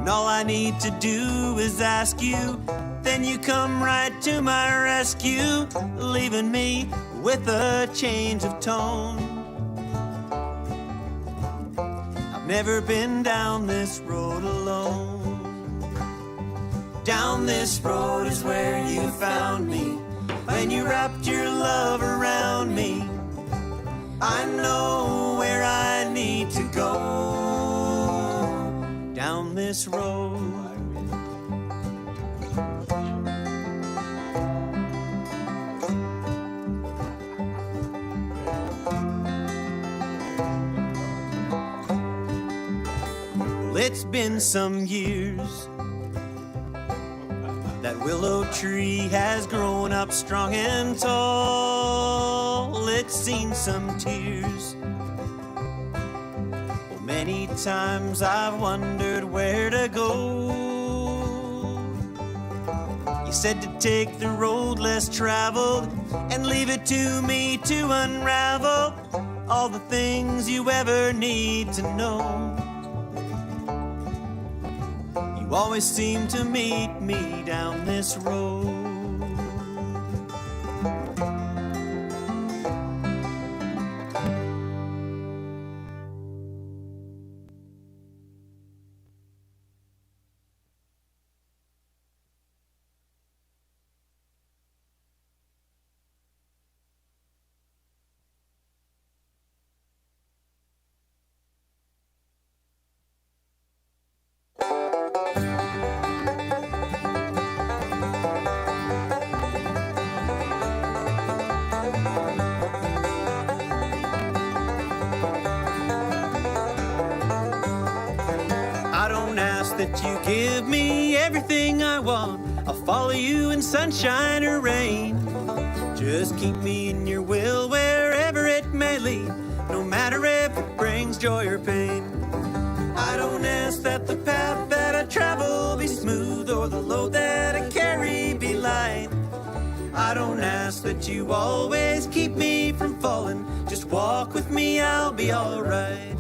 And all I need to do is ask you, then you come right to my rescue, leaving me with a change of tone. I've never been down this road alone. Down this road is where you found me, when you wrapped your love around me. I know where I need to go. Down this road. Well, it's been some years. That willow tree has grown up strong and tall. It's seen some tears. Well, many times I've wondered where to go. You said to take the road less traveled and leave it to me to unravel all the things you ever need to know. You always seem to meet me down this road. That you give me everything I want. I'll follow you in sunshine or rain. Just keep me in your will wherever it may lead, no matter if it brings joy or pain. I don't ask that the path that I travel be smooth or the load that I carry be light. I don't ask that you always keep me from falling. Just walk with me, I'll be alright.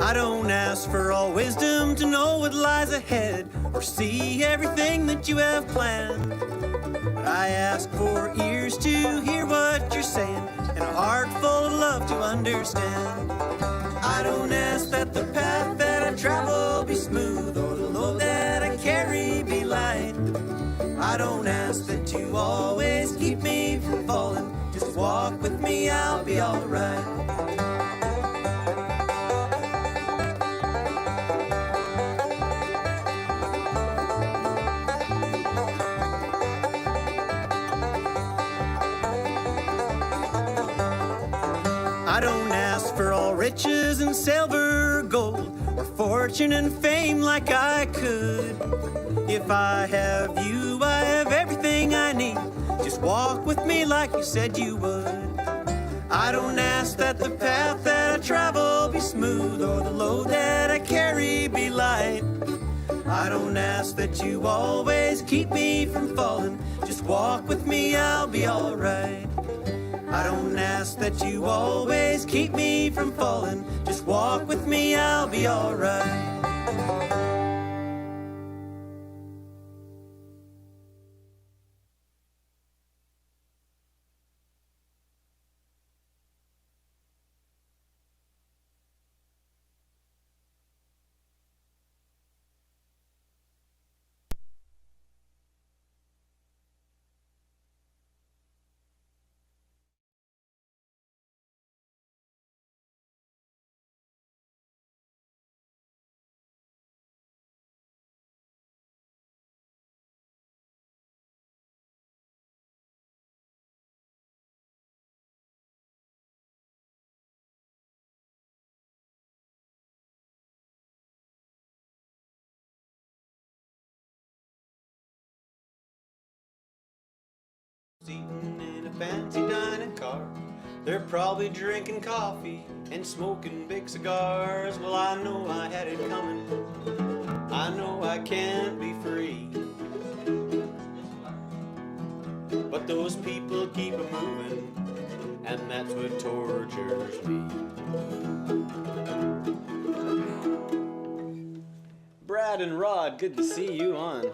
I don't ask for all wisdom to know what lies ahead or see everything that you have planned. But I ask for ears to hear what you're saying and a heart full of love to understand. I don't ask that the path that I travel be smooth or the load that I carry be light. I don't ask that you always keep me from falling. Just walk with me, I'll be alright. I don't ask for all riches and silver or gold, or fortune and fame like I could. If I have you, I have everything I need. Just walk with me like you said you would. I don't ask that the path that I travel be smooth or the load that I carry be light. I don't ask that you always keep me from falling. Just walk with me, I'll be alright. I don't ask that you always keep me from falling. Just walk with me, I'll be alright. Sitting in a fancy dining car, they're probably drinking coffee and smoking big cigars. Well, I know I had it coming. I know I can't be free. that's what tortures me. Brad and Rod, good to see you on.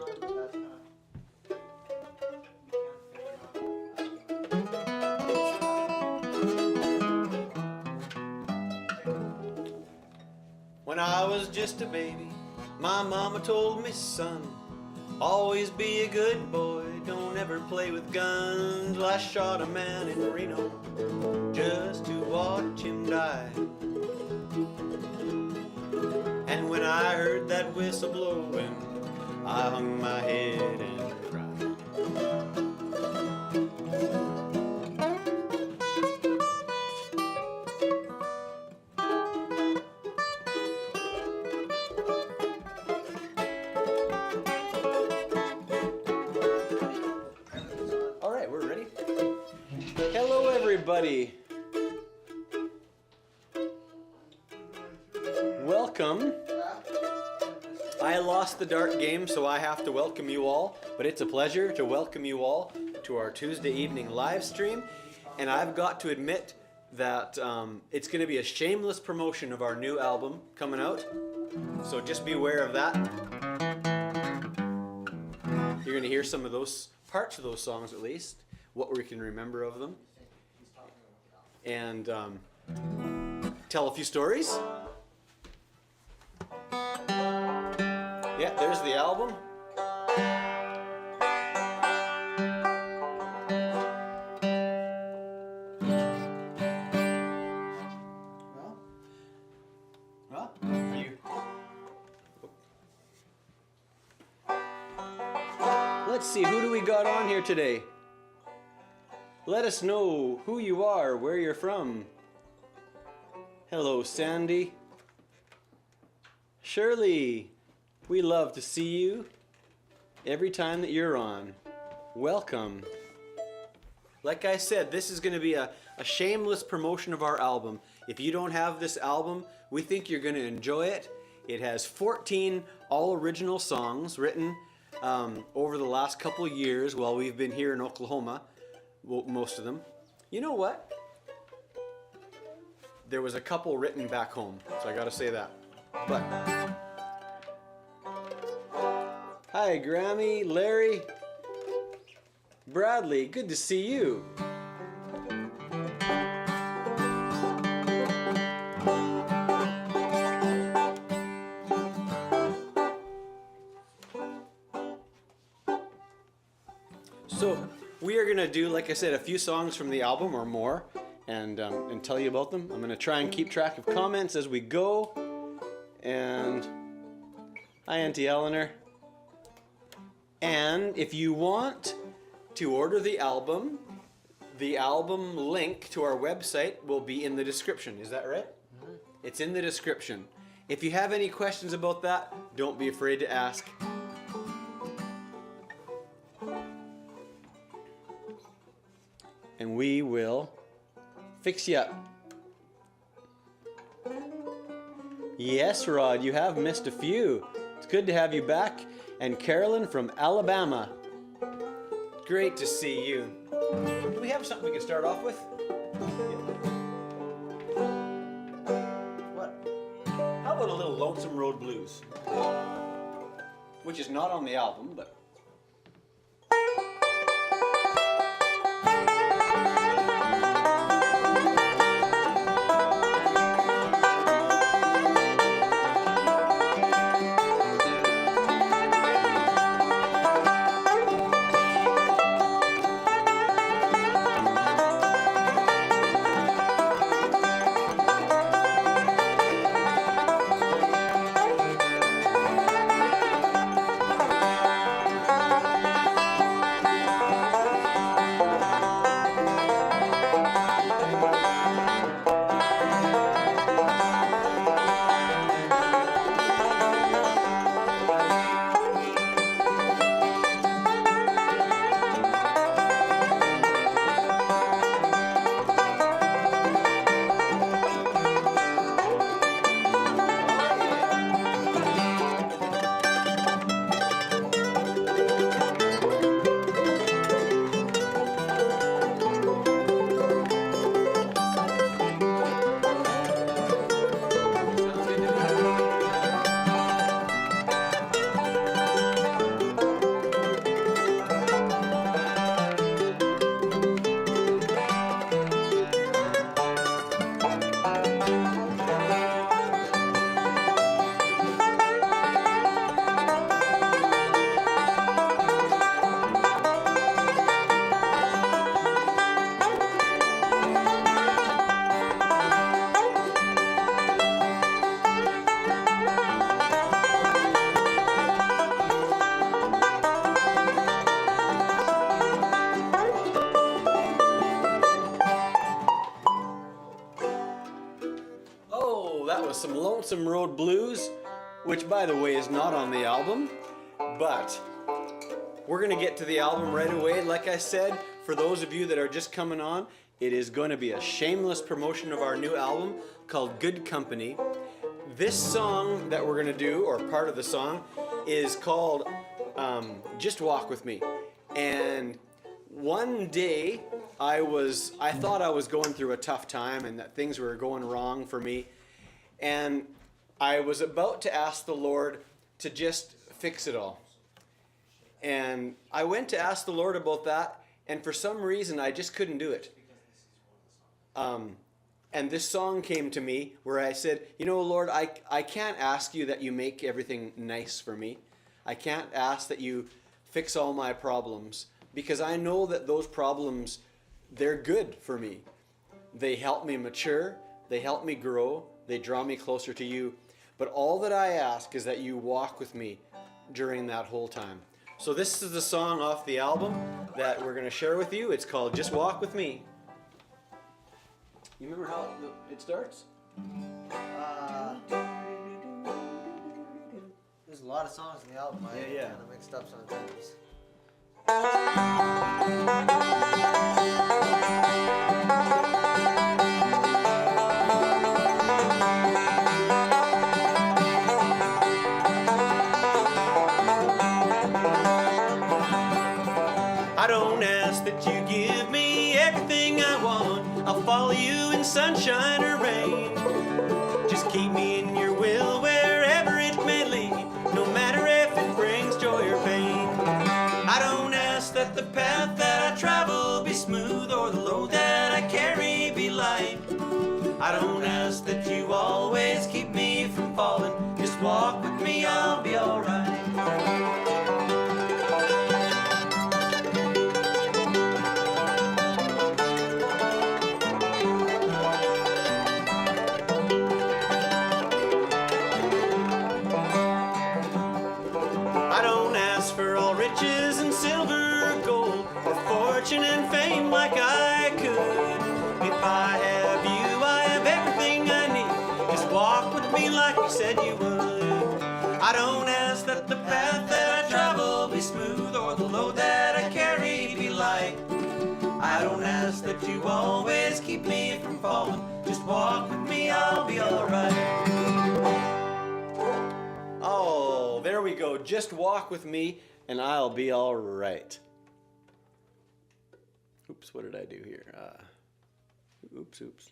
When I was just a baby, my mama told me, son, always be a good boy, don't ever play with guns. Well, I shot a man in Reno just to watch him die. And when I heard that whistle blowing, I hung my head and cried. All right, we're ready. Hello, everybody. Welcome. I lost the dart game, so I have to welcome you all, but it's a pleasure to welcome you all to our Tuesday evening live stream. And I've got to admit that it's going to be a shameless promotion of our new album coming out, so just be aware of that. You're going to hear some of those parts of those songs, at least, what we can remember of them, and tell a few stories. Yeah, there's the album. Well, are you? Let's see, who do we got on here today? Let us know who you are, where you're from. Hello, Sandy. Shirley. We love to see you every time that you're on. Welcome. Like I said, this is going to be a shameless promotion of our album. If you don't have this album, we think you're going to enjoy it. It has 14 all original songs written over the last couple of years while we've been here in Oklahoma, most of them. You know what? There was a couple written back home, so I got to say that. But hi, Grammy, Larry, Bradley, good to see you. So we are going to do, like I said, a few songs from the album or more and tell you about them. I'm going to try and keep track of comments as we go. And hi, Auntie Eleanor. And if you want to order the album link to our website will be in the description. Is that right? Mm-hmm. It's in the description. If you have any questions about that, don't be afraid to ask. And we will fix you up. Yes, Rod, you have missed a few. It's good to have you back. And Carolyn from Alabama. Great to see you. Do we have something we can start off with? What? How about a little Lonesome Road Blues? Which is not on the album, but... Lonesome Road Blues, which by the way is not on the album, but we're gonna get to the album right away. Like I said, for those of you that are just coming on, it is going to be a shameless promotion of our new album called Good Company. This song that we're gonna do, or part of the song, is called Just Walk With Me. And one day I thought I was going through a tough time and that things were going wrong for me. And I was about to ask the Lord to just fix it all. And I went to ask the Lord about that, and for some reason I just couldn't do it. And this song came to me where I said, you know, Lord, I can't ask you that you make everything nice for me. I can't ask that you fix all my problems, because I know that those problems, they're good for me. They help me mature, they help me grow, they draw me closer to you. But all that I ask is that you walk with me during that whole time. So this is the song off the album that we're going to share with you. It's called Just Walk With Me. You remember how it starts? There's a lot of songs in the album. I Yeah. kind of mixed up sometimes. I don't ask that you give me everything I want. I'll follow you in sunshine or rain. Just keep me in your will wherever it may lead, no matter if it brings joy or pain. I don't ask that the path that I travel be smooth or the load that I carry be light. I don't ask that you always keep me from falling. Just walk with me, I'll be alright. Riches and silver or gold, or fortune and fame like I could. If I have you, I have everything I need. Just walk with me like you said you would. I don't ask that the path that I travel be smooth or the load that I carry be light. I don't ask that you always keep me from falling. Just walk with me, I'll be alright. Oh, there we go. Just walk with me and I'll be all right. Oops, what did I do here? Oops.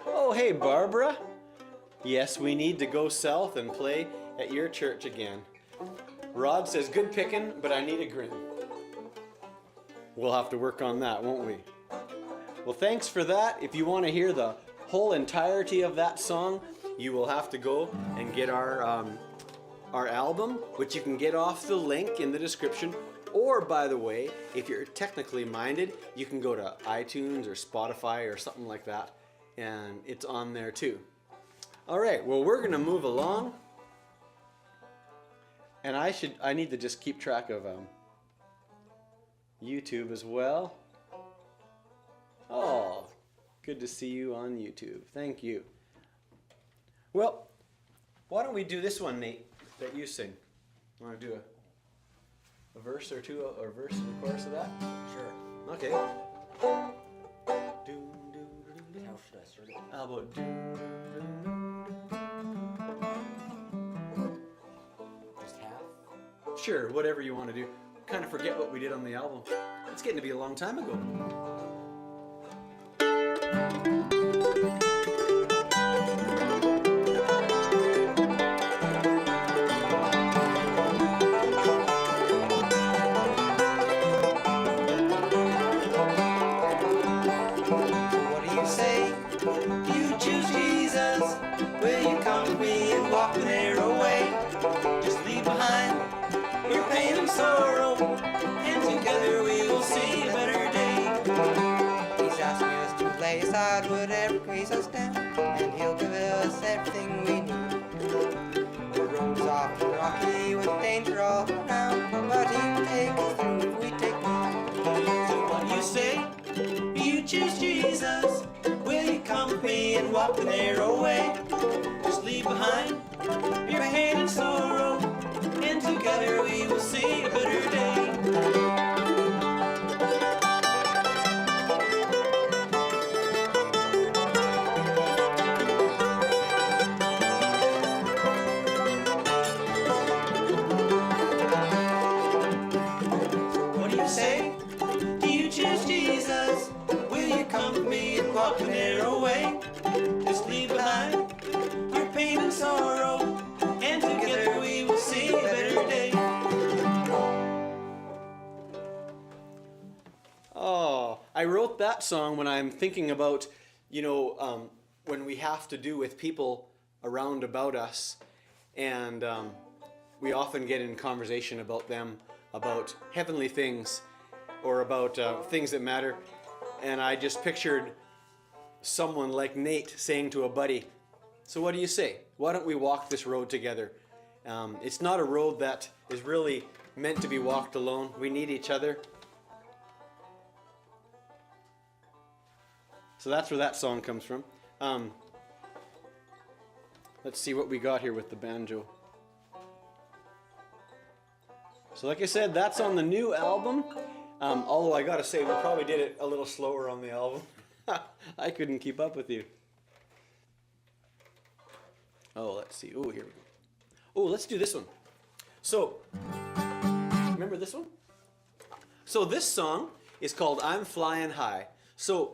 Oh, hey, Barbara. Yes, we need to go south and play at your church again. Rod says, good picking, but I need a grin. We'll have to work on that, won't we? Well, thanks for that. If you want to hear the whole entirety of that song, you will have to go and get our album, which you can get off the link in the description. Or, by the way, if you're technically minded, you can go to iTunes or Spotify or something like that, and it's on there too. All right, well, we're gonna move along, and I need to just keep track of YouTube as well. Oh, good to see you on YouTube. Thank you. Well, why don't we do this one, Nate, that you sing? Want to do a verse or two, or verse and a chorus of that? Sure. Okay. How should I start it? How about Just half? Sure, whatever you want to do. Kind of forget what we did on the album. It's getting to be a long time ago. Sorrow, and together we will see a better day. He's asking us to lay aside whatever weighs us down, and he'll give us everything we need. The road's often rocky with danger all around, but he'll take us through if we take me. So what do you say? You choose Jesus. Will you come with me? me and walk the narrow way. Just leave behind your pain and sorrow, and together we will see a better day. What do you say? Do you choose Jesus? Will you come with me and walk the narrow way? Just leave behind your pain and sorrow, and together we will see a better day. Oh, I wrote that song when I'm thinking about, when we have to do with people around about us, and we often get in conversation about them, about heavenly things, or about things that matter. And I just pictured someone like Nate saying to a buddy, so what do you say? Why don't we walk this road together? It's not a road that is really meant to be walked alone. We need each other. So that's where that song comes from. Let's see what we got here with the banjo. So like I said, that's on the new album. Although I gotta say, we probably did it a little slower on the album. I couldn't keep up with you. Oh, let's see. Oh, here we go. Oh, let's do this one. So, remember this one? So this song is called I'm Flying High. So,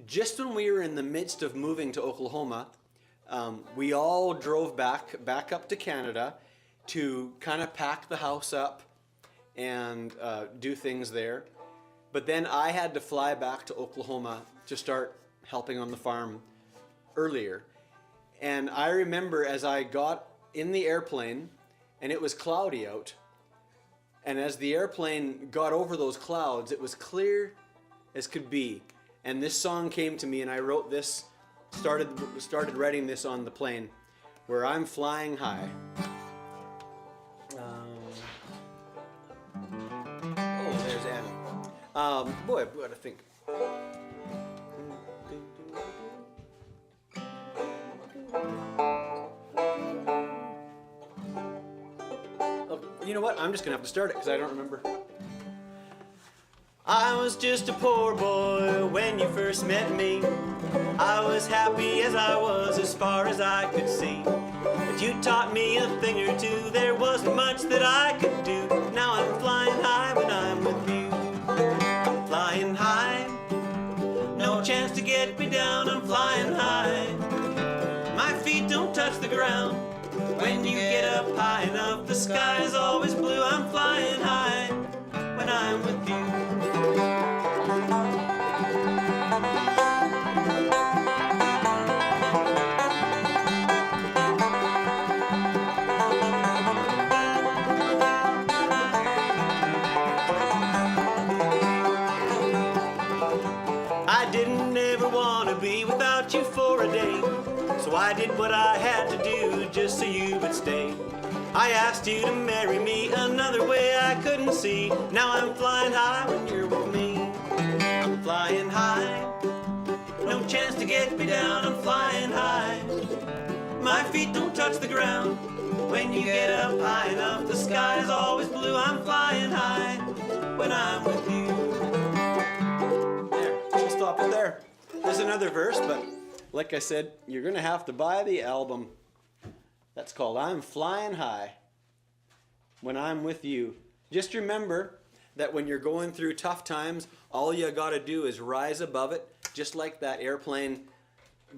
just when we were in the midst of moving to Oklahoma, we all drove back up to Canada to kind of pack the house up and do things there. But then I had to fly back to Oklahoma to start helping on the farm earlier. And I remember as I got in the airplane and it was cloudy out, and as the airplane got over those clouds, it was clear as could be. And this song came to me, and I wrote this, started writing this on the plane, where I'm flying high. Oh, there's Anna. Boy, I've got to think. Oh, you know what? I'm just going to have to start it because I don't remember. I was just a poor boy when you first met me. I was happy as I was as far as I could see. But you taught me a thing or two, there wasn't much that I could do. Now I'm flying high when I'm with you. Flying high, no chance to get me down, I'm flying high. My feet don't touch the ground. When you get up high enough, the sky is always blue. I'm flying high when I'm with you. I didn't ever want to be without you for a day, so I did what I had to do just so you would stay. I asked you to marry me, another way I couldn't see. Now I'm flying high when you're with me. I'm flying high, no chance to get me down. I'm flying high, my feet don't touch the ground. When you get up high enough, the sky is always blue. I'm flying high when I'm with you. There, we'll stop it there. There's another verse, but like I said, you're gonna have to buy the album. That's called I'm Flying High when I'm with you. Just remember that when you're going through tough times, all you gotta do is rise above it, just like that airplane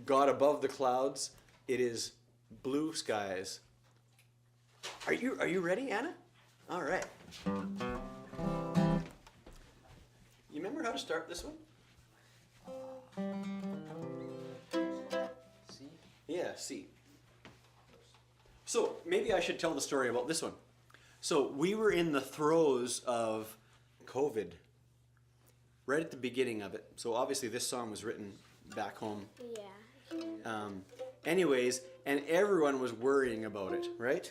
got above the clouds. It is blue skies. Are you ready, Anna? All right. You remember how to start this one? C? Yeah, C. So maybe I should tell the story about this one. So we were in the throes of COVID, right at the beginning of it. So obviously this song was written back home. Yeah. Anyways, and everyone was worrying about it, right?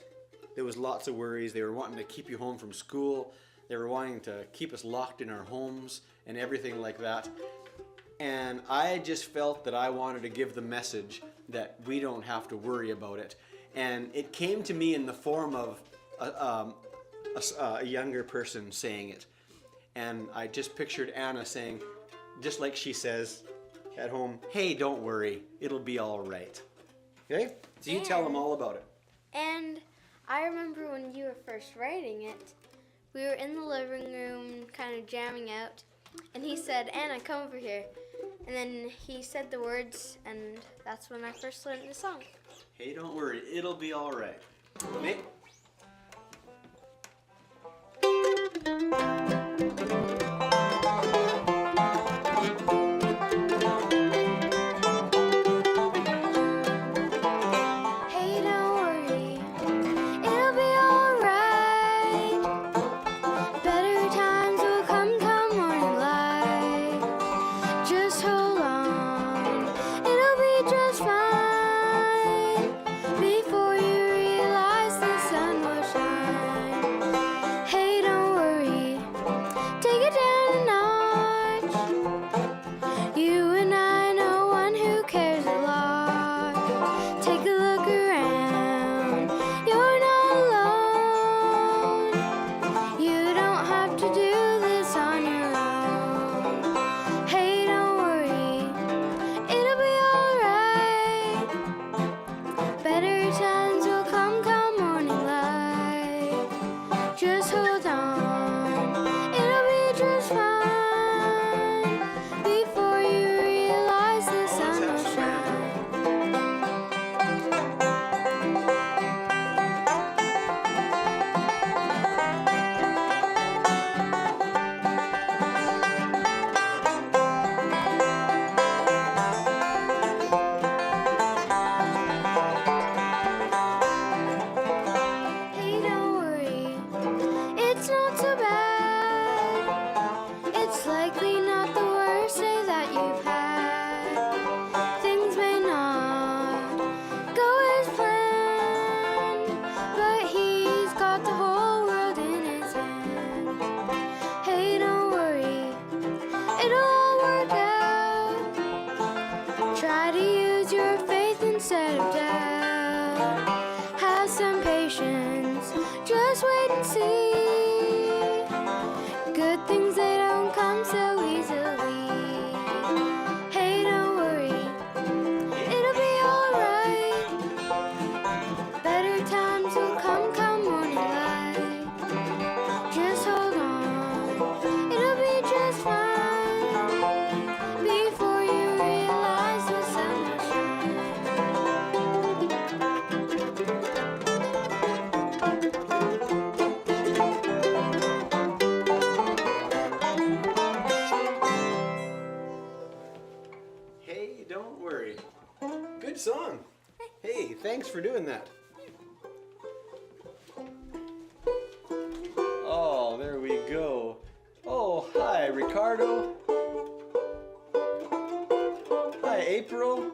There was lots of worries. They were wanting to keep you home from school. They were wanting to keep us locked in our homes and everything like that. And I just felt that I wanted to give the message that we don't have to worry about it. And it came to me in the form of a younger person saying it. And I just pictured Anna saying, just like she says at home, hey, don't worry, it'll be all right. Okay? So you tell them all about it. And I remember when you were first writing it, we were in the living room kind of jamming out, and he said, Anna, come over here. And then he said the words, and that's when I first learned the song. Hey, don't worry, it'll be all right. Nick? Hey, don't worry, it'll be alright. Better times will come morning light. Just hold on, it'll be just fine. Before you realize the sun will shine. Hey, don't worry, take it down a notch. You and I know one who cares a lot. Take a look around, you're not alone. You don't have to do this on your own. Hey, don't worry, it'll be alright. Better times will come morning light. Just hold on, it'll be just fine. Before you realize the sun will shine. Hey, don't worry, it's not so bad. It's likely not the worst day that you've had. Things may not go as planned, but he's got the whole world in his hand. Hey, don't worry, it'll all work out. Try to use your faith instead of doubt. Have some patience, just wait and see. Good things, they don't come so easily. Hey, don't worry, it'll be alright. Better times will come morning light. Just hold on, it'll be just fine. Before you realize the sun will shine. Hey, don't worry. Good song. Hey, thanks for doing that. Oh, there we go. Oh, hi, Ricardo. Hi, April.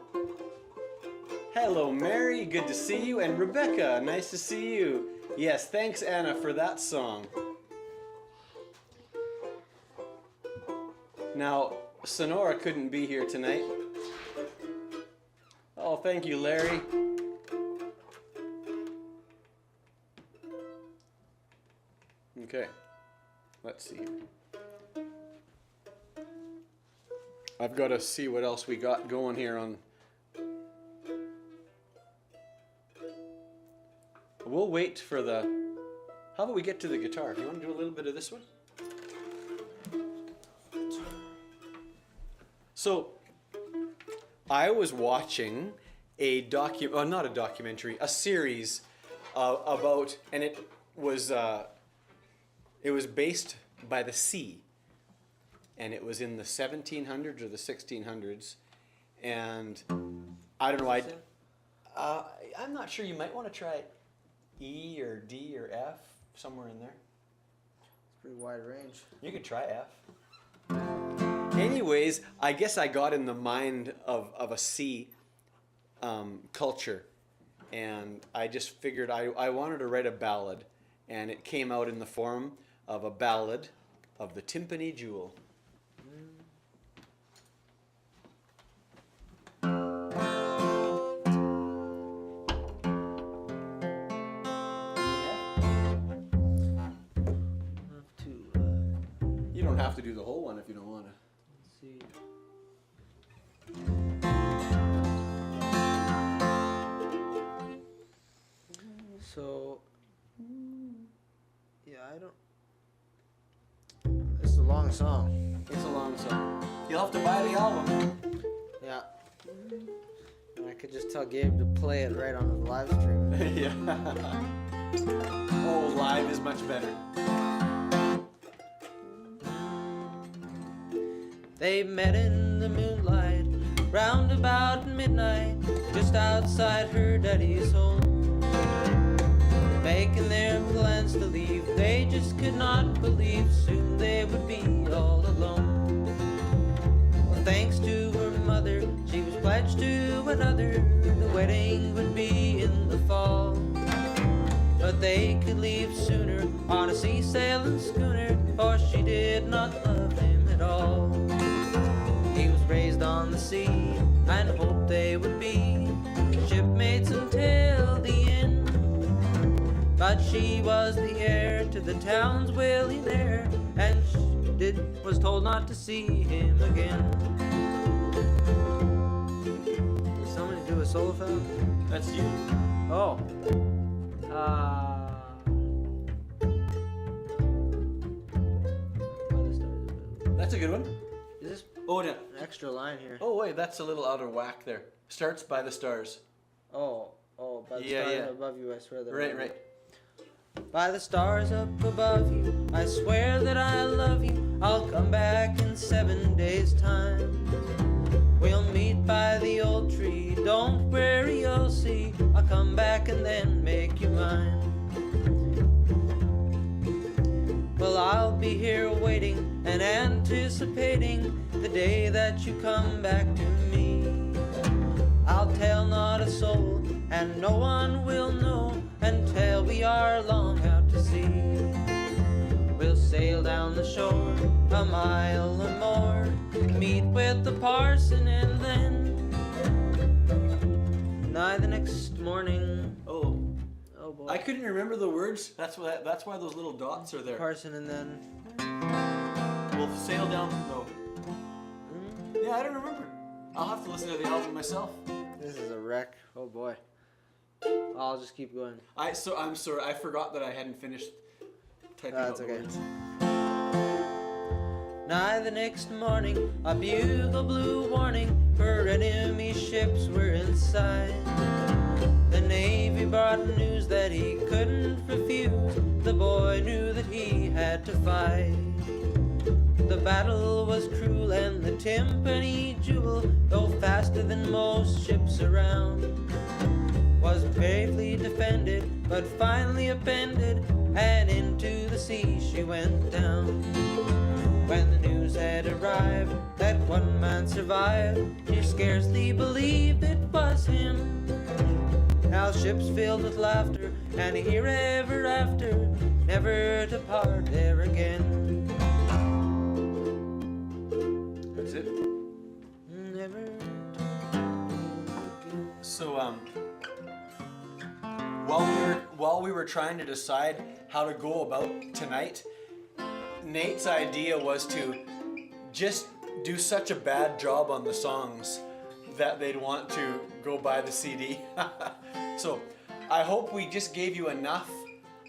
Hello, Mary. Good to see you. And Rebecca, nice to see you. Yes, thanks, Anna, for that song. Now, Sonora couldn't be here tonight. Oh, thank you, Larry. Okay, let's see here. I've got to see what else we got going here on. We'll wait for the. How about we get to the guitar? Do you want to do a little bit of this one? So, I was watching a not a documentary, a series about, and it was based by the sea, and it was in the 1700s or the 1600s, and I don't know. I'm not sure. You might want to try E or D or F, somewhere in there. It's pretty wide range. You could try F. Anyways, I guess I got in the mind of a sea culture, and I just figured I wanted to write a ballad, and it came out in the form of a ballad of the Timpani Jewel. don't have to do the whole one if you don't want to. Let's see. So, yeah, I don't. It's a long song. It's a long song. You'll have to buy the album. Yeah. And I could just tell Gabe to play it right on the live stream. Yeah. Oh, live is much better. They met in the moonlight, round about midnight, just outside her daddy's home. Making their plans to leave, they just could not believe soon they would be all alone. Well, thanks to her mother, she was pledged to another. The wedding would be in the fall, but they could leave sooner on a sea-sailing schooner, for she did not love him at all. He was raised on the sea and hoped they would be shipmates until the end. But she was the heir to the town's millionaire, and was told not to see him again. Did somebody do a solo fill? That's you. Oh. That's a good one. Is this Oh, no. an extra line here? Oh, wait, that's a little out of whack there. Starts by the stars. Oh, by the Yeah, stars yeah. above you, I swear that. Right. By the stars up above you, I swear that I love you. I'll come back in 7 days' time. We'll meet by the old tree, don't worry, you'll see. I'll come back and then make you mine. Well, I'll be here waiting and anticipating the day that you come back to me. I'll tell not a soul, and no one will know until we are long out to sea. We'll sail down the shore a mile or more, meet with the parson, and then nigh the next morning. Oh, boy. I couldn't remember the words. That's why those little dots are there. Parson, and then. We'll sail down. No. Yeah, I don't remember. I'll have to listen to the album myself. This is a wreck. Oh boy. I'll just keep going. I'm sorry. I forgot that I hadn't finished typing out That's the okay. words. Nigh the next morning, a bugle blew warning, her enemy ships were in sight. The Navy brought news that he couldn't refuse. The boy knew that he had to fight. The battle was cruel and the Timpani jewel, though faster than most ships around, was bravely defended, but finally upended, and into the sea she went down. When the news had arrived that one man survived, she scarcely believed it was him. Now ships filled with laughter, and here ever after, never to part there again. That's it. Never. So while we were trying to decide how to go about tonight, Nate's idea was to just do such a bad job on the songs that they'd want to go buy the CD. So I hope we just gave you enough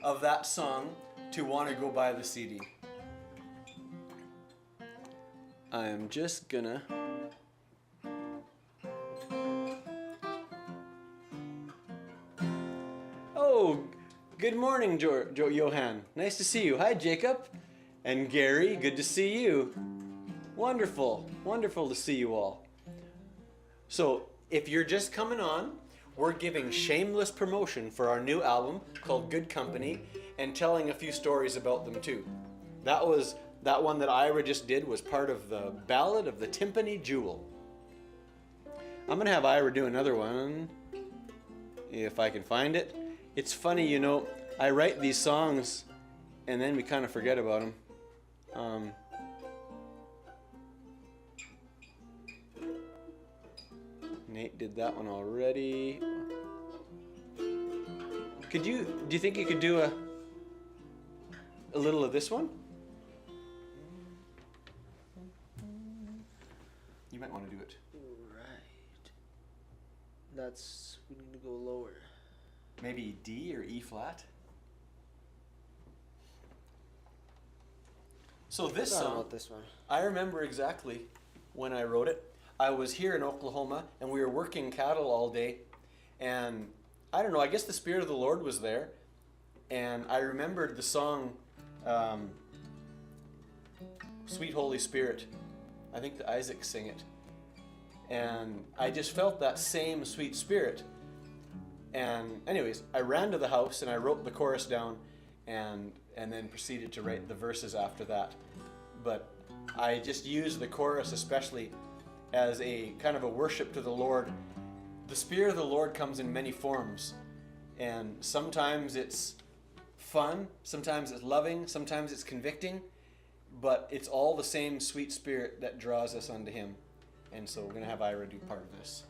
of that song to want to go buy the CD. I am just gonna... Oh, good morning, Johan. Nice to see you. Hi, Jacob. And Gary, good to see you. Wonderful. Wonderful to see you all. So, if you're just coming on, we're giving shameless promotion for our new album called Good Company and telling a few stories about them too. That one that Ira just did was part of the Ballad of the Timpani Jewel. I'm going to have Ira do another one, if I can find it. It's funny, you know, I write these songs and then we kind of forget about them. Nate did that one already. Do you think you could do a little of this one? You might want to do it. Right. That's, we need to go lower. Maybe D or E flat. So this Forgot song, about this one. I remember exactly when I wrote it. I was here in Oklahoma, and we were working cattle all day, and I don't know, I guess the Spirit of the Lord was there, and I remembered the song, Sweet Holy Spirit. I think the Isaacs sing it. And I just felt that same sweet spirit. And anyways, I ran to the house and I wrote the chorus down and then proceeded to write the verses after that. But I just used the chorus especially as a kind of a worship to the Lord. The Spirit of the Lord comes in many forms, and sometimes it's fun, sometimes it's loving, sometimes it's convicting, but it's all the same sweet Spirit that draws us unto Him. And so we're going to have Ira do part of this.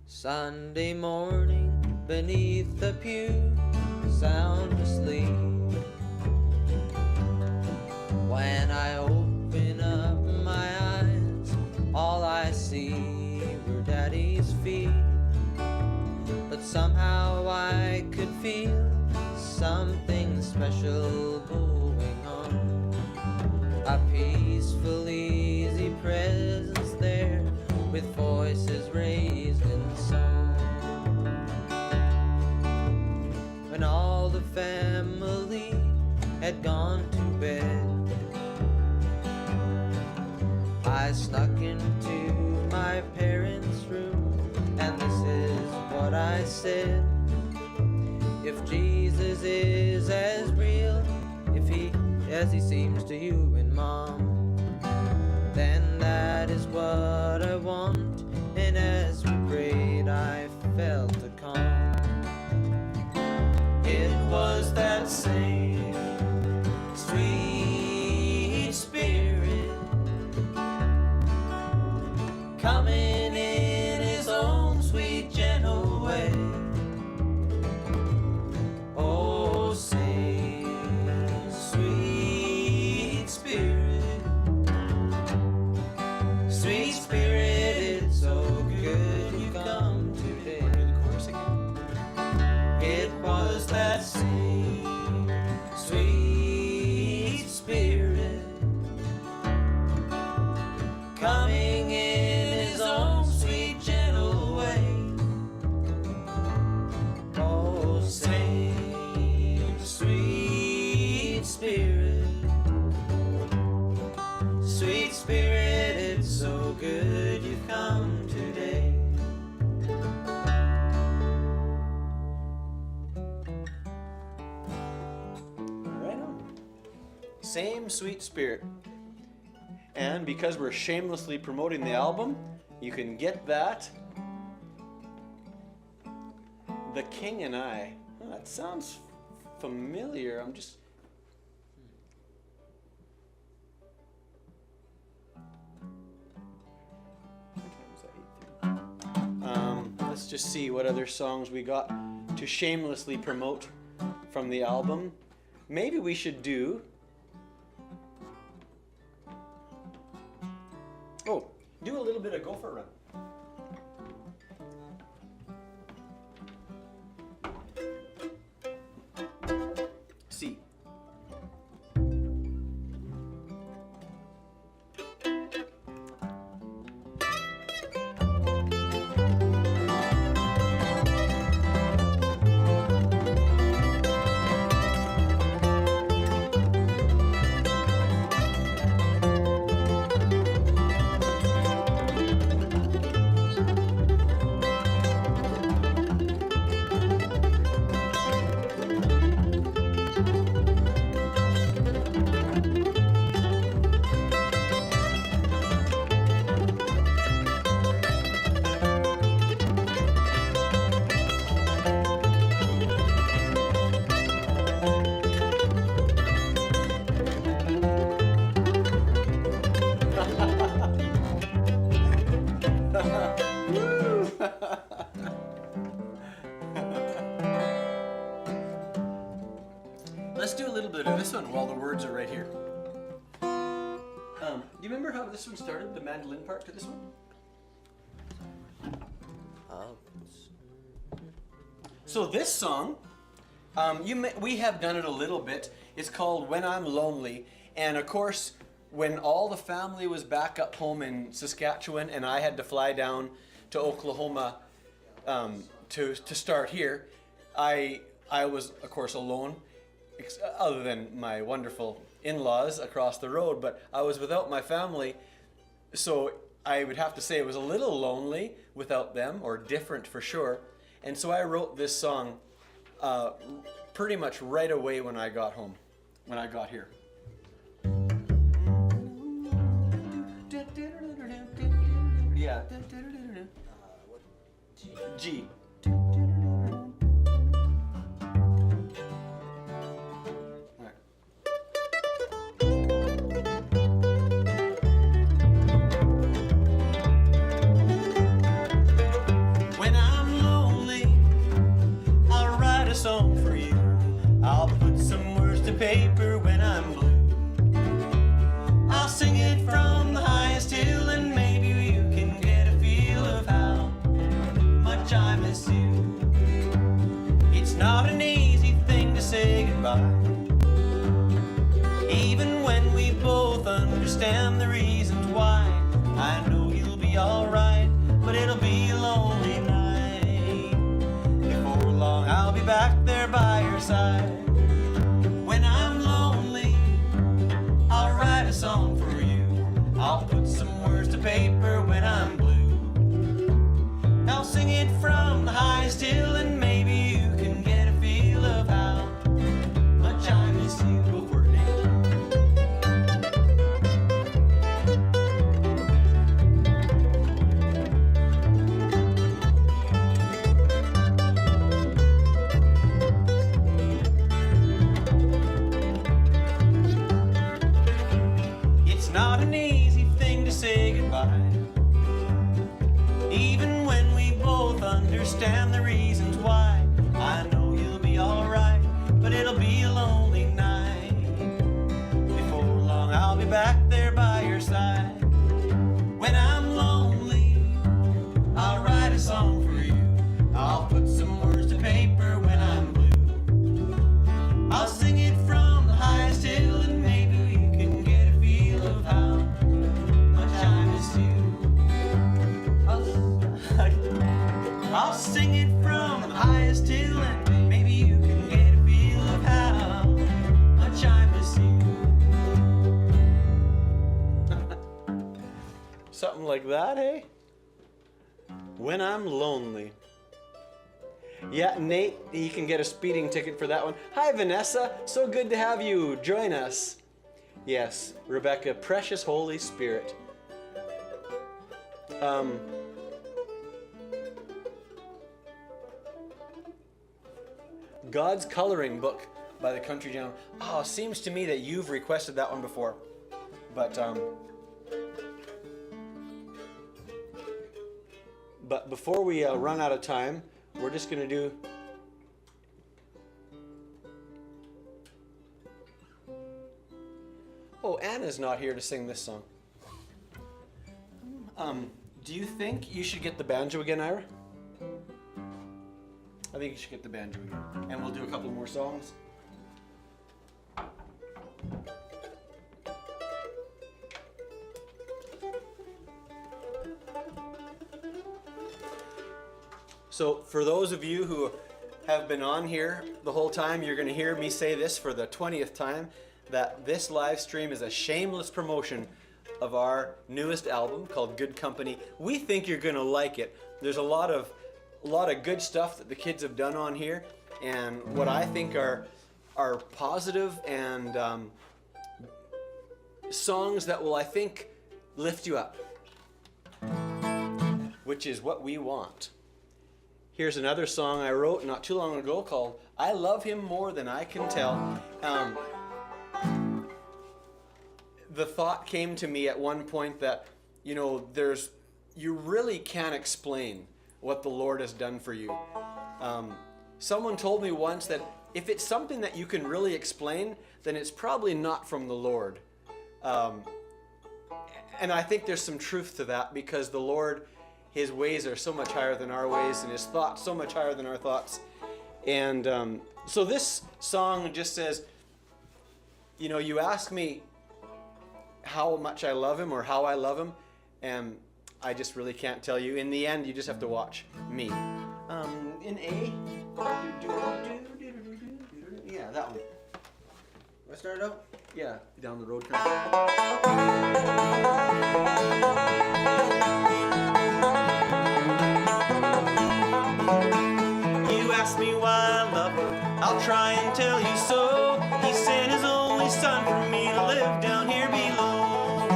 Sunday morning beneath the pew, sound asleep. When I open up my eyes, all I see were Daddy's feet. But somehow I could feel something special going on. A peaceful, easy presence there, with voices raised in song. When all the family had gone to bed, I snuck into my parents' room, and this is what I said. If Jesus is as real, as he seems to you and Mom, then that is what I want. And as we prayed, I felt a calm. It was that same sweet Spirit coming in his own sweet gentle way. Oh, sing, sweet Spirit, sweet Spirit, it's so good you come today. It was that same sweet Spirit coming in his own sweet gentle way. Oh, same sweet Spirit, sweet Spirit, it's so good you've come today. Right on. Same sweet Spirit. And because we're shamelessly promoting the album, you can get that. The King and I. Oh, that sounds familiar. I'm just... Let's just see what other songs we got to shamelessly promote from the album. Maybe we should do... do a little bit of Gopher Run. C. this one while the words are right here. Do you remember how this one started, the mandolin part to this one? So this song, we have done it a little bit. It's called When I'm Lonely. And of course, when all the family was back up home in Saskatchewan and I had to fly down to Oklahoma to start here, I was, of course, alone, other than my wonderful in-laws across the road, but I was without my family. So I would have to say it was a little lonely without them, or different for sure. And so I wrote this song pretty much right away when I got home, when I got here. Yeah. G. When I'm lonely, I'll write a song for you. I'll put some words to paper when I'm blue. I'll sing it from the highest hill, and maybe you can get a feel of how much I miss you. It's not an easy thing to say goodbye, even when we both understand the reasons why. I know you'll be alright, but it'll be a lonely night. Before long I'll be back there by your side. When I'm lonely, I'll write a song for you. I'll put some words to paper when I'm blue. I'll sing it from the highest hill, and maybe you can get a feel of how much I miss you. Go for it, Nate. It's not an easy thing to say goodbye, even when we both understand the reasons why. I know you'll be alright, but it'll be a lonely night. Before long I'll be back there by your side. When I'm lonely, I'll write a song for you. I'll put some words to paper when I'm blue. I'll sing it from the highest hill, and maybe you can get a feel of how much I miss you. I'll sing it from the highest hill, and maybe you can get a feel of how much I miss you. Something like that, hey? When I'm lonely. Yeah, Nate, he can get a speeding ticket for that one. Hi, Vanessa. So good to have you join us. Yes, Rebecca, precious Holy Spirit. God's Coloring Book by the Country Gentleman. Oh, seems to me that you've requested that one before. But before we run out of time, we're just going to do... Oh, Anna's not here to sing this song. Do you think you should get the banjo again, Ira? I think you should get the banjo again. And we'll do a couple more songs. So for those of you who have been on here the whole time, you're going to hear me say this for the 20th time, that this live stream is a shameless promotion of our newest album called Good Company. We think you're going to like it. There's a lot of good stuff that the kids have done on here, and what I think are positive and songs that will, I think, lift you up, which is what we want. Here's another song I wrote not too long ago called I Love Him More Than I Can Tell. The thought came to me at one point that, you really can't explain what the Lord has done for you. Someone told me once that if it's something that you can really explain, then it's probably not from the Lord. And I think there's some truth to that, because the Lord, his ways are so much higher than our ways, and his thoughts so much higher than our thoughts. And so this song just says, you know, you ask me how much I love him or how I love him, and I just really can't tell you. In the end, you just have to watch me. In A. Yeah, that one. Want to start it out? Yeah, down the road kind of. You ask me why I love him, I'll try and tell you so. He sent his only son for me to live down here below.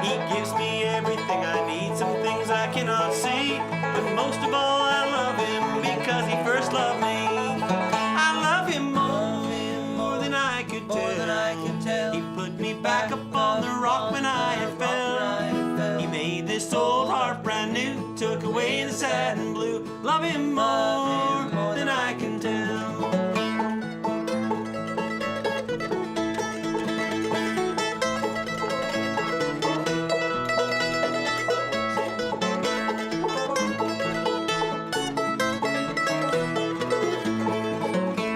He gives me everything I need, some things I cannot see, but most of all I love him because he first loved me. I love him more than I could tell. He put me back up on the rock when I had fell. He made this old heart brand new, took away the sad and blue. Love him more than I can tell.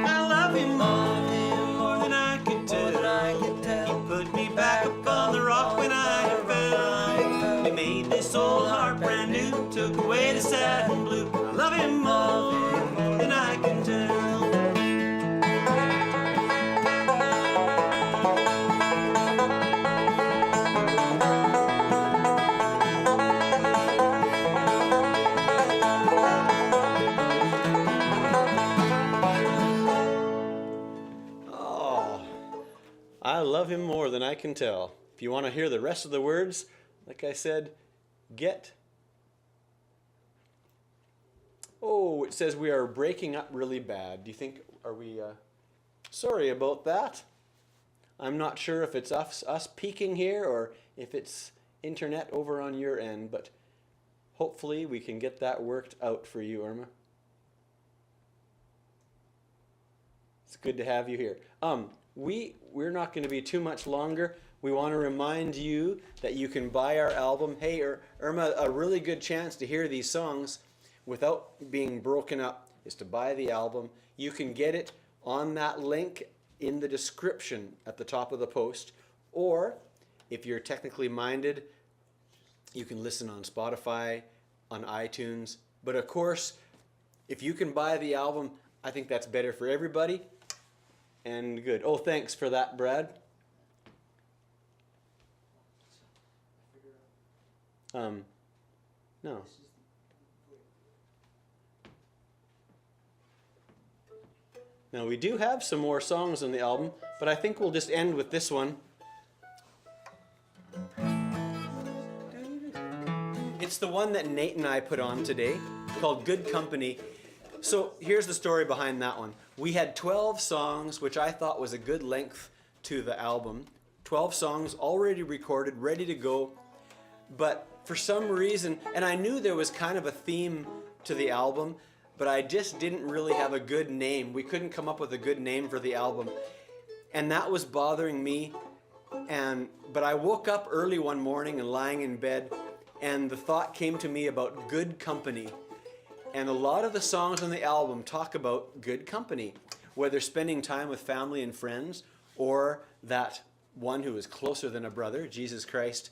I love him more than I could tell. He put me back up on the rock when I had fell. He made this old heart brand new, took away the sad and blue. I love him more than I can tell. Oh, I love him more than I can tell. If you want to hear the rest of the words, like I said, get. Oh, it says we are breaking up really bad. Do you think, are we, sorry about that. I'm not sure if it's us peaking here or if it's internet over on your end, but hopefully we can get that worked out for you, Irma. It's good to have you here. We're not going to be too much longer. We want to remind you that you can buy our album. Hey, Irma, a really good chance to hear these songs without being broken up is to buy the album. You can get it on that link in the description at the top of the post, or if you're technically minded, you can listen on Spotify, on iTunes. But of course, if you can buy the album, I think that's better for everybody. And good. Oh, thanks for that, Brad. No. Now we do have some more songs on the album, but I think we'll just end with this one. It's the one that Nate and I put on today, called Good Company. So here's the story behind that one. We had 12 songs, which I thought was a good length to the album. 12 songs already recorded, ready to go. But for some reason, and I knew there was kind of a theme to the album, but I just didn't really have a good name. We couldn't come up with a good name for the album. And that was bothering me. But I woke up early one morning and lying in bed, and the thought came to me about good company. And a lot of the songs on the album talk about good company, whether spending time with family and friends or that one who is closer than a brother, Jesus Christ.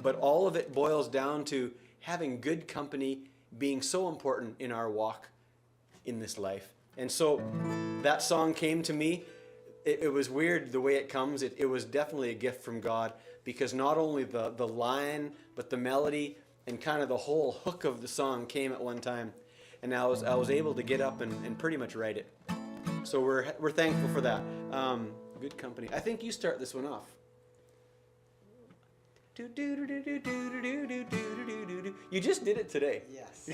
But all of it boils down to having good company being so important in our walk in this life. And so that song came to me. It was weird the way it comes. It was definitely a gift from God, because not only the line, but the melody and kind of the whole hook of the song came at one time. And I was able to get up and pretty much write it. So we're thankful for that. Good company. I think you start this one off. You just did it today. Yes.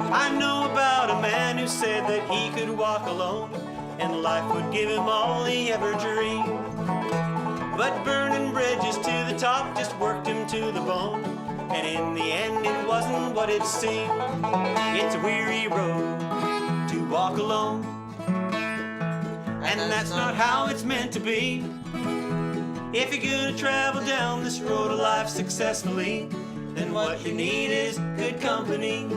I know about a man who said that he could walk alone and life would give him all he ever dreamed. But burning bridges to the top just worked him to the bone. And in the end it wasn't what it seemed. It's a weary road to walk alone. And that's not how it's meant to be. If you're gonna travel down this road of life successfully, then what you need is good company.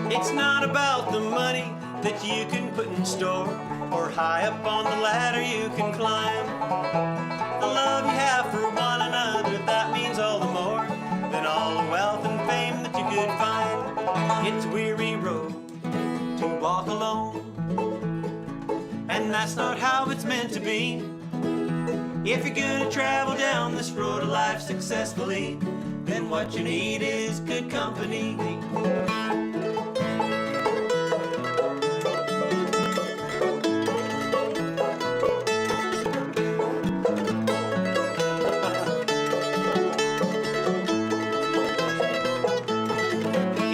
It's not about the money that you can put in store, or high up on the ladder you can climb. The love you have for one another, that means all the more than all the wealth and fame that you could find. It's a weary road to walk alone, and that's not how it's meant to be. If you're gonna travel down this road of life successfully, then what you need is good company.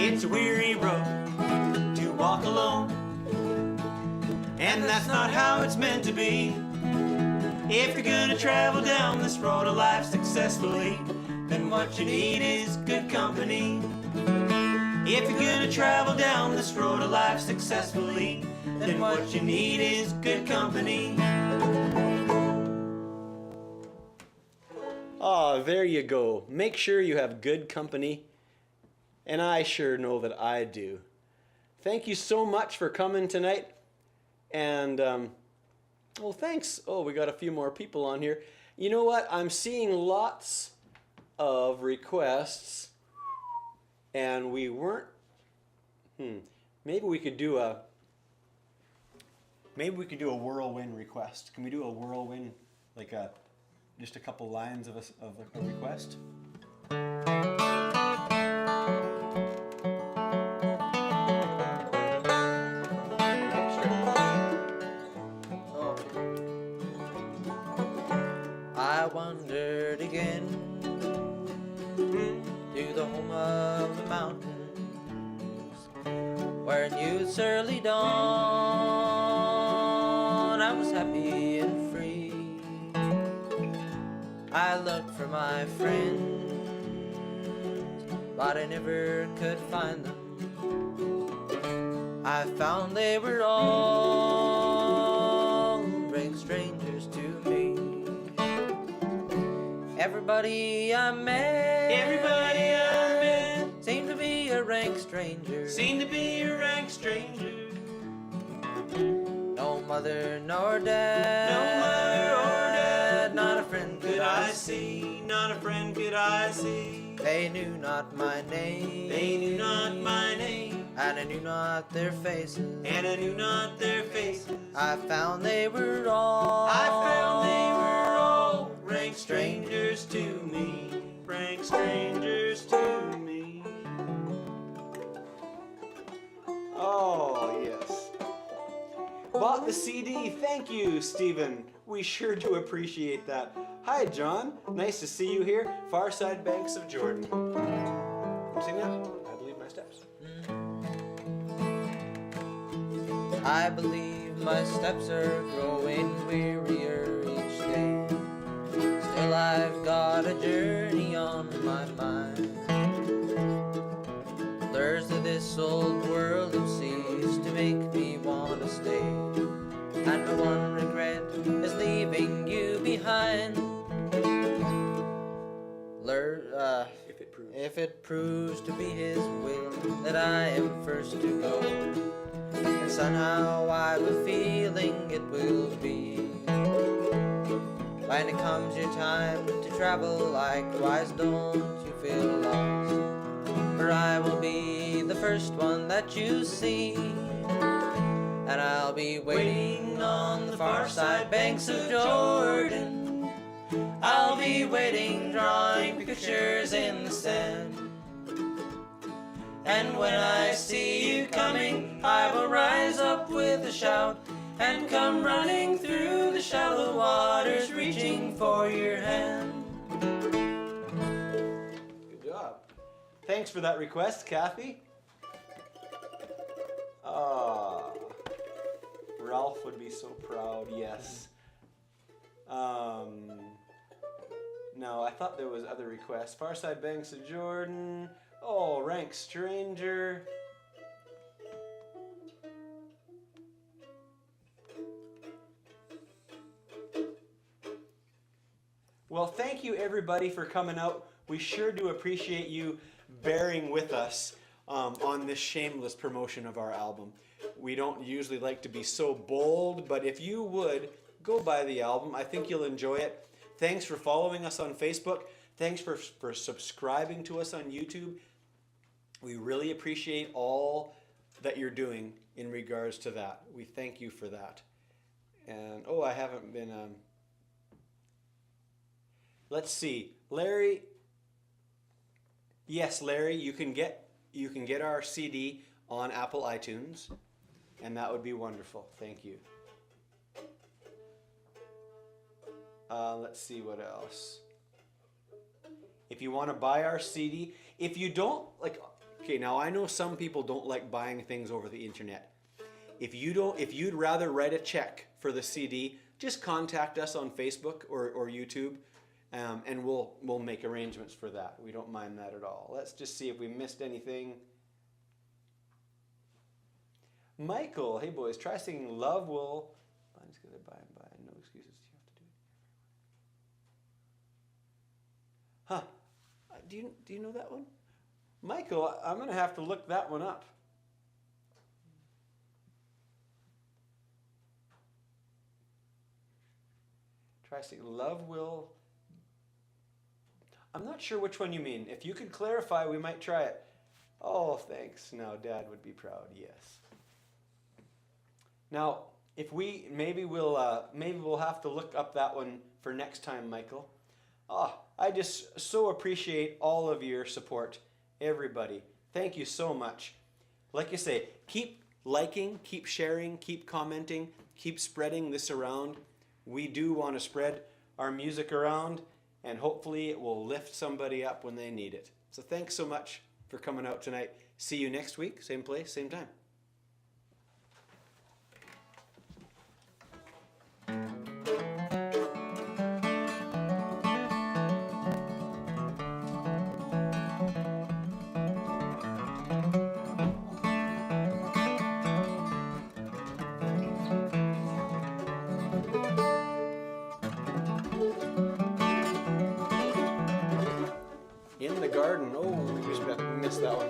It's a weary road to walk alone, and that's not how it's meant to be. If you're gonna travel down this road of life successfully, then what you need is good company. If you're gonna travel down this road of life successfully, then what you need is good company. Ah, there you go. Make sure you have good company. And I sure know that I do. Thank you so much for coming tonight. And, well, thanks. Oh, we got a few more people on here. You know what? I'm seeing lots of requests. And we weren't... Maybe we could do a whirlwind request. Can we do a whirlwind, like just a couple lines of a request? I wandered again to the home of the mountains, where in youth's early dawn I was happy and free. I looked for my friends, but I never could find them. I found they were all rank strangers to me. Everybody I met seemed to be a rank stranger. No mother nor dad, not a friend could I see. They knew not my name, and I knew not their faces. I found they were all rank strangers to me. Oh, yes. Bought the CD. Thank you, Stephen. We sure do appreciate that. Hi, John. Nice to see you here. Far side banks of Jordan. Sing that? I believe my steps. I believe my steps are growing wearier each day. Still I've got a journey on my mind. Lures of this old world have ceased to make me want to stay, and my one regret is leaving you behind. If it proves to be His will that I am first to go, and somehow I have a feeling it will be, when it comes your time to travel, likewise don't you feel lost, for I will be the first one that you see, and I'll be waiting on the far side banks of Jordan. I'll be waiting, drawing pictures in the sand, and when I see you coming, I will rise up with a shout and come running through the shallow waters reaching for your hand. Good job. Thanks for that request, Kathy. Ah, Ralph would be so proud, yes. No, I thought there was other requests. Farside Banks of Jordan. Oh, Rank Stranger. Well, thank you everybody for coming out. We sure do appreciate you bearing with us on this shameless promotion of our album. We don't usually like to be so bold, but if you would, go buy the album. I think you'll enjoy it. Thanks for following us on Facebook. Thanks for subscribing to us on YouTube. We really appreciate all that you're doing in regards to that. We thank you for that. And, oh, I haven't been... Let's see, Larry. Yes, Larry, you can get our CD on Apple iTunes, and that would be wonderful. Thank you. Let's see what else. If you want to buy our CD, if you don't like, okay, now I know some people don't like buying things over the internet. If you'd rather write a check for the CD, just contact us on Facebook or YouTube. And we'll make arrangements for that. We don't mind that at all. Let's just see if we missed anything. Michael, hey boys, try singing "Love Will." By and by, no excuses. You have to do it. Huh? Do you know that one, Michael? I'm gonna have to look that one up. Try singing "Love Will." I'm not sure which one you mean. If you could clarify, we might try it. Oh, thanks. Now, Dad would be proud. Yes. Now, if maybe we'll have to look up that one for next time, Michael. I just so appreciate all of your support, everybody. Thank you so much. Like you say, keep liking, keep sharing, keep commenting, keep spreading this around. We do want to spread our music around. And hopefully it will lift somebody up when they need it. So thanks so much for coming out tonight. See you next week, same place, same time. In the garden. Oh, we just missed that one.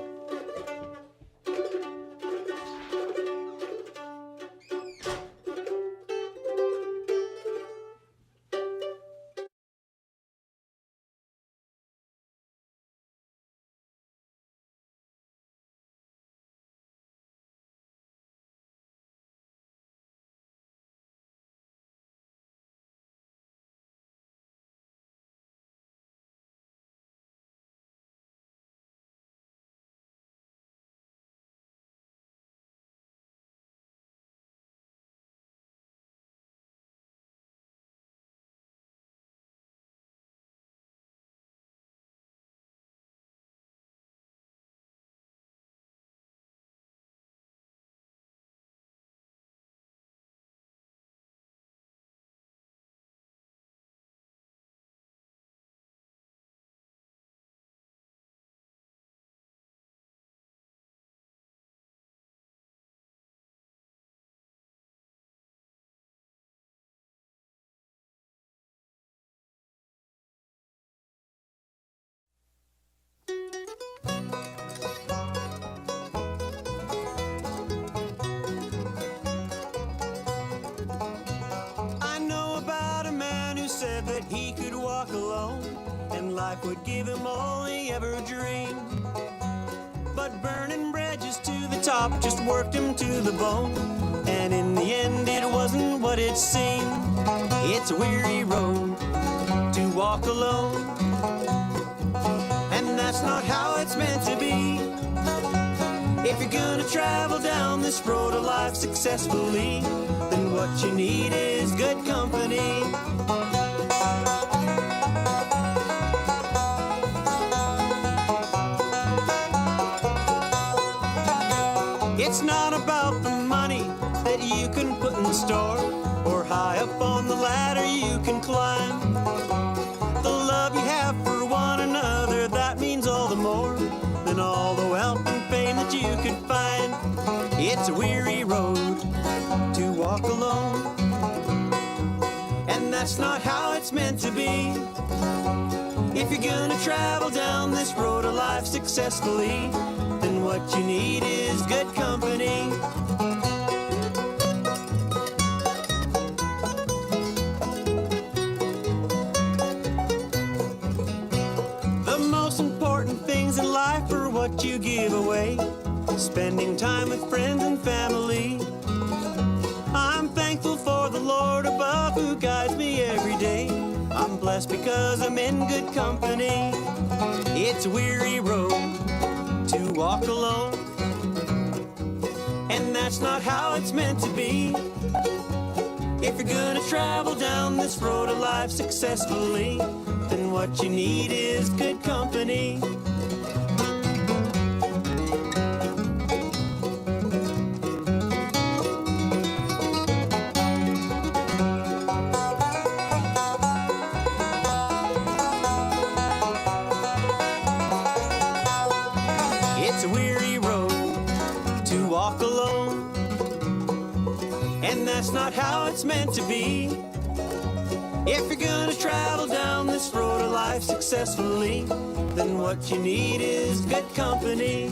Said that he could walk alone and life would give him all he ever dreamed. But burning bridges to the top just worked him to the bone, and in the end it wasn't what it seemed. It's a weary road to walk alone, and that's not how it's meant to be. If you're gonna travel down this road of life successfully, then what you need is good company. It's not about the money that you can put in the store, or high up on the ladder you can climb. The love you have for one another, that means all the more than all the wealth and fame that you could find. It's a weary road to walk alone, and that's not how it's meant to be. If you're gonna travel down this road of life successfully, then what you need is good company. The most important things in life are what you give away, spending time with friends and family. I'm thankful for the Lord above who guides me every day. I'm blessed because I'm in good company. It's a weary road to walk alone, and that's not how it's meant to be. If you're gonna travel down this road of life successfully, then what you need is good company. It's a weary road to walk alone, and that's not how it's meant to be. If you're gonna travel down this road of life successfully, then what you need is good company.